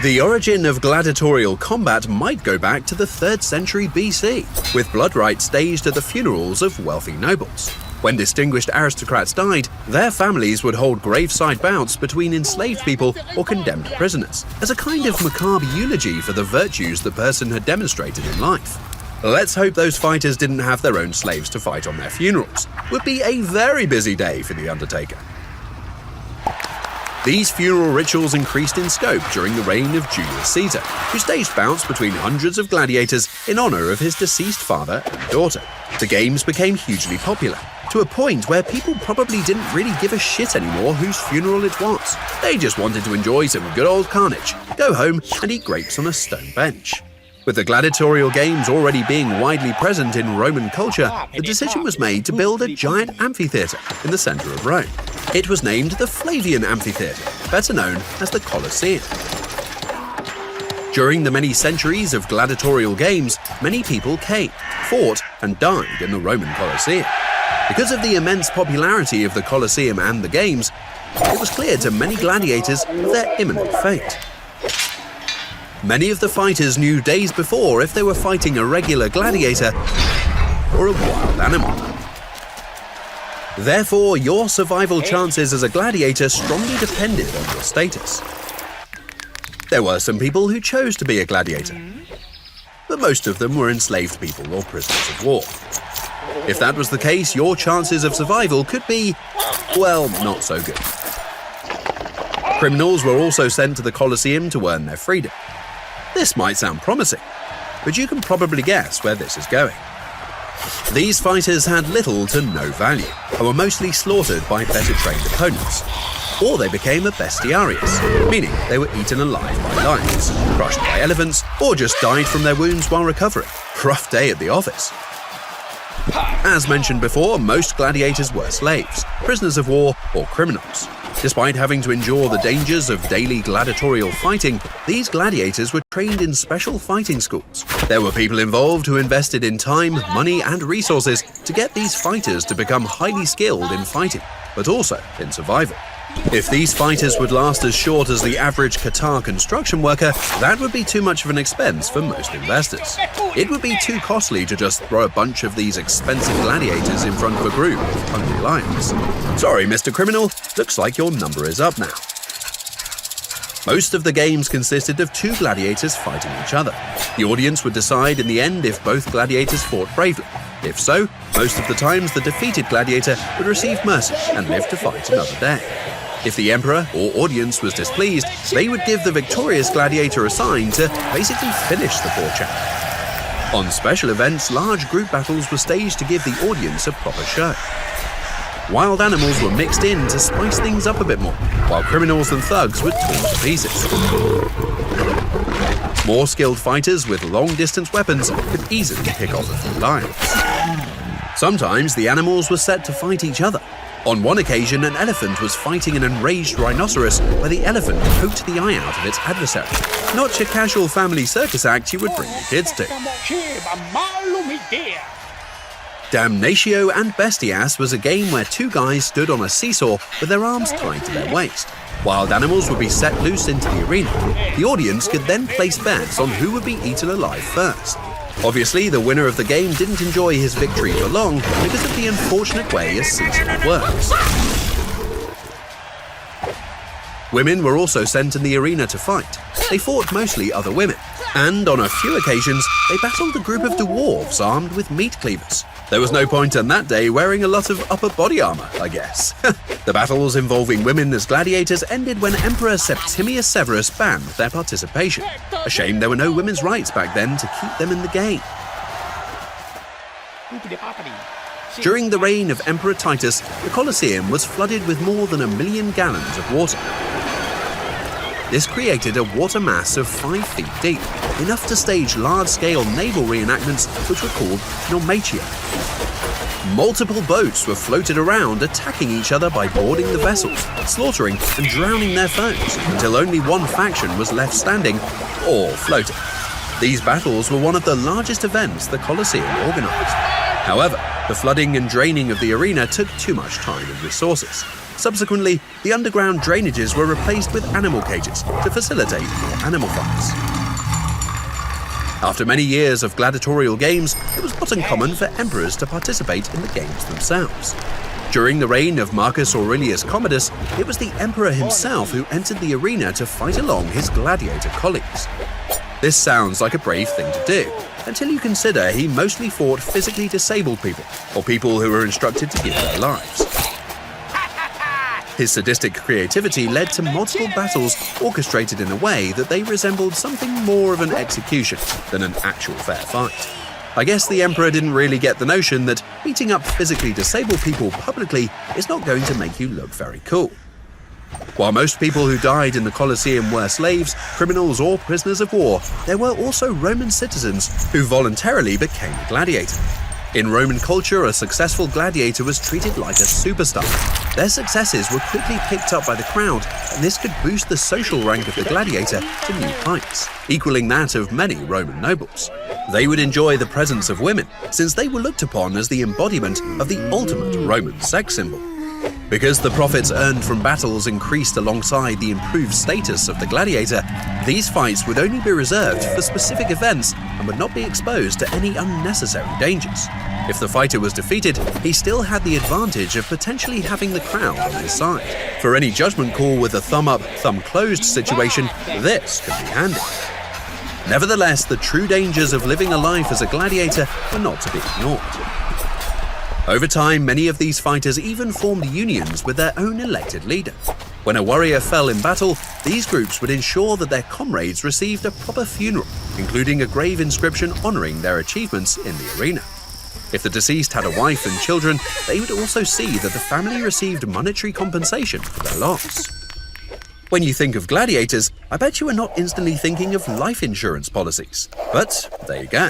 The origin of gladiatorial combat might go back to the 3rd century BC, with blood rites staged at the funerals of wealthy nobles. When distinguished aristocrats died, their families would hold graveside bouts between enslaved people or condemned prisoners, as a kind of macabre eulogy for the virtues the person had demonstrated in life. Let's hope those fighters didn't have their own slaves to fight on their funerals. Would be a very busy day for the undertaker. These funeral rituals increased in scope during the reign of Julius Caesar, who staged bouts between hundreds of gladiators in honor of his deceased father and daughter. The games became hugely popular, to a point where people probably didn't really give a shit anymore whose funeral it was. They just wanted to enjoy some good old carnage, go home and eat grapes on a stone bench. With the gladiatorial games already being widely present in Roman culture, the decision was made to build a giant amphitheatre in the centre of Rome. It was named the Flavian Amphitheatre, better known as the Colosseum. During the many centuries of gladiatorial games, many people came, fought, and died in the Roman Colosseum. Because of the immense popularity of the Colosseum and the games, it was clear to many gladiators of their imminent fate. Many of the fighters knew days before if they were fighting a regular gladiator or a wild animal. Therefore, your survival chances as a gladiator strongly depended on your status. There were some people who chose to be a gladiator, but most of them were enslaved people or prisoners of war. If that was the case, your chances of survival could be, well, not so good. Criminals were also sent to the Colosseum to earn their freedom. This might sound promising, but you can probably guess where this is going. These fighters had little to no value, and were mostly slaughtered by better trained opponents. Or they became a bestiarius, meaning they were eaten alive by lions, crushed by elephants, or just died from their wounds while recovering. Rough day at the office. As mentioned before, most gladiators were slaves, prisoners of war, or criminals. Despite having to endure the dangers of daily gladiatorial fighting, these gladiators were trained in special fighting schools. There were people involved who invested in time, money, and resources to get these fighters to become highly skilled in fighting, but also in survival. If these fighters would last as short as the average Qatar construction worker, that would be too much of an expense for most investors. It would be too costly to just throw a bunch of these expensive gladiators in front of a group of hungry lions. Sorry, Mr. Criminal, looks like your number is up now. Most of the games consisted of two gladiators fighting each other. The audience would decide in the end if both gladiators fought bravely. If so, most of the times the defeated gladiator would receive mercy and live to fight another day. If the emperor or audience was displeased, they would give the victorious gladiator a sign to basically finish the poor chap. On special events, large group battles were staged to give the audience a proper show. Wild animals were mixed in to spice things up a bit more, while criminals and thugs were torn to pieces. More skilled fighters with long-distance weapons could easily pick off a few lions. Sometimes the animals were set to fight each other. On one occasion, an elephant was fighting an enraged rhinoceros where the elephant poked the eye out of its adversary. Not your casual family circus act you would bring your kids to. Damnatio and Bestias was a game where two guys stood on a seesaw with their arms tied to their waist. Wild animals would be set loose into the arena. The audience could then place bets on who would be eaten alive first. Obviously, the winner of the game didn't enjoy his victory for long because of the unfortunate way a seesaw works. Women were also sent in the arena to fight. They fought mostly other women, and on a few occasions, they battled a group of dwarves armed with meat cleavers. There was no point on that day wearing a lot of upper body armor, I guess. The battles involving women as gladiators ended when Emperor Septimius Severus banned their participation. A shame there were no women's rights back then to keep them in the game. During the reign of Emperor Titus, the Colosseum was flooded with more than 1 million gallons of water. This created a water mass of 5 feet deep, enough to stage large-scale naval reenactments which were called naumatia. Multiple boats were floated around, attacking each other by boarding the vessels, slaughtering and drowning their foes, until only one faction was left standing, or floating. These battles were one of the largest events the Colosseum organized. However, the flooding and draining of the arena took too much time and resources. Subsequently, the underground drainages were replaced with animal cages to facilitate more animal fights. After many years of gladiatorial games, it was not uncommon for emperors to participate in the games themselves. During the reign of Marcus Aurelius Commodus, it was the emperor himself who entered the arena to fight along his gladiator colleagues. This sounds like a brave thing to do, until you consider he mostly fought physically disabled people, or people who were instructed to give their lives. His sadistic creativity led to multiple battles orchestrated in a way that they resembled something more of an execution than an actual fair fight. I guess the emperor didn't really get the notion that beating up physically disabled people publicly is not going to make you look very cool. While most people who died in the Colosseum were slaves, criminals, or prisoners of war, there were also Roman citizens who voluntarily became a gladiator. In Roman culture, a successful gladiator was treated like a superstar. Their successes were quickly picked up by the crowd, and this could boost the social rank of the gladiator to new heights, equaling that of many Roman nobles. They would enjoy the presence of women, since they were looked upon as the embodiment of the ultimate Roman sex symbol. Because the profits earned from battles increased alongside the improved status of the gladiator, these fights would only be reserved for specific events and would not be exposed to any unnecessary dangers. If the fighter was defeated, he still had the advantage of potentially having the crowd on his side. For any judgment call with a thumb up, thumb closed situation, this could be handy. Nevertheless, the true dangers of living a life as a gladiator were not to be ignored. Over time, many of these fighters even formed unions with their own elected leader. When a warrior fell in battle, these groups would ensure that their comrades received a proper funeral, including a grave inscription honoring their achievements in the arena. If the deceased had a wife and children, they would also see that the family received monetary compensation for their loss. When you think of gladiators, I bet you are not instantly thinking of life insurance policies. But there you go.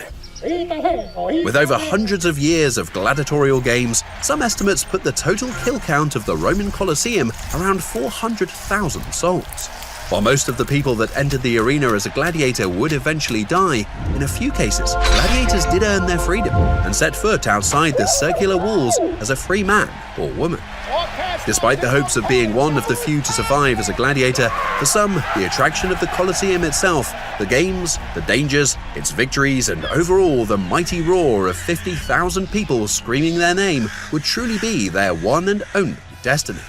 With over hundreds of years of gladiatorial games, some estimates put the total kill count of the Roman Colosseum around 400,000 souls. While most of the people that entered the arena as a gladiator would eventually die, in a few cases, gladiators did earn their freedom and set foot outside the circular walls as a free man or woman. Despite the hopes of being one of the few to survive as a gladiator, for some, the attraction of the Colosseum itself, the games, the dangers, its victories, and overall the mighty roar of 50,000 people screaming their name would truly be their one and only destiny.